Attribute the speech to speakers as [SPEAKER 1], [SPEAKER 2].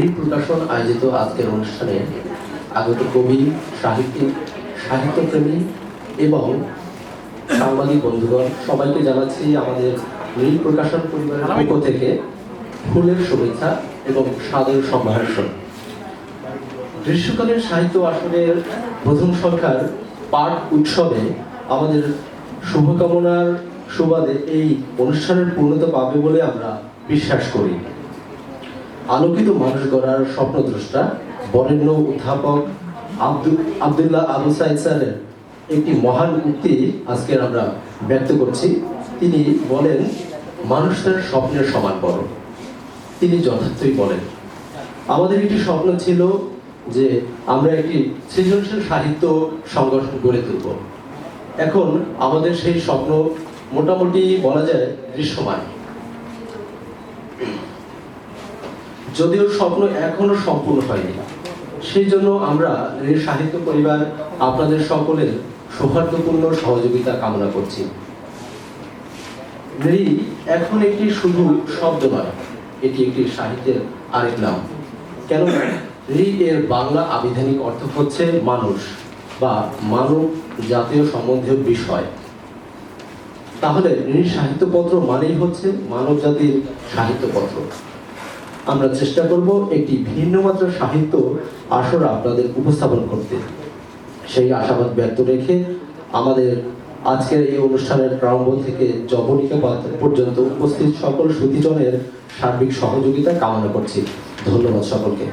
[SPEAKER 1] এই প্রকাশন আয়োজিত আজকের অনুষ্ঠানে আগত কবি, সাহিত্যিক, সাহিত্যপ্রেমী এবং সাংবাদিক বন্ধুগণ সবাইকে জানাচ্ছি আমাদের নীল প্রকাশন পরিবারের পক্ষ থেকে ফুলের শুভেচ্ছা এবং সাদর সম্ভাষণ। গ্রীষ্মকালীন সাহিত্য আসরের প্রথম সংখ্যার পাঠ উৎসবে আমাদের শুভকামনার সুবাদে এই অনুষ্ঠানের পূর্ণতা পাবে বলে আমরা বিশ্বাস করি। আলোকিত মানুষ গড়ার স্বপ্নদ্রষ্টা বরেণ্য অধ্যাপক আব্দুল্লাহ আবু সাইদ স্যারের একটি মহান উক্তি আজকে আমরা ব্যক্ত করছি। তিনি বলেন, মানুষ তার স্বপ্নের সমান বড়। তিনি যথার্থই বলেন। আমাদের একটি স্বপ্ন ছিল যে আমরা একটি সৃজনশীল সাহিত্য সংগঠন গড়ে তুলব। এখন আমাদের সেই স্বপ্ন মোটামুটি বলা যায় দৃশ্যমান, যদিও স্বপ্ন এখনো সম্পূর্ণ হয়নি। সেই জন্য আমরা সাহিত্য পরিবার আপনাদের সকলের সৌহার্দ্যপূর্ণ সহযোগিতা কামনা করছি। নৃ এখন একটি শুধু শব্দ নয়, এটি একটি সাহিত্যের আরেক নাম। কেন? নৃ এর বাংলা আবিধানিক অর্থ হচ্ছে মানুষ বা মানব জাতীয় সম্বন্ধীয় বিষয়। তাহলে নৃ সাহিত্যপত্র মানেই হচ্ছে মানব জাতির সাহিত্যপত্র। আমরা চেষ্টা করব একটি ভিন্ন মাত্রার সাহিত্য আসর আপনাদের উপস্থাপন করতে। সেই আশাবাদ ব্যক্ত রেখে আমাদের আজকের এই অনুষ্ঠানের প্রারম্ভ থেকে জবনিকা পর্যন্ত উপস্থিত সকল সুধীজনের সার্বিক সহযোগিতা কামনা করছি। ধন্যবাদ সকলকে।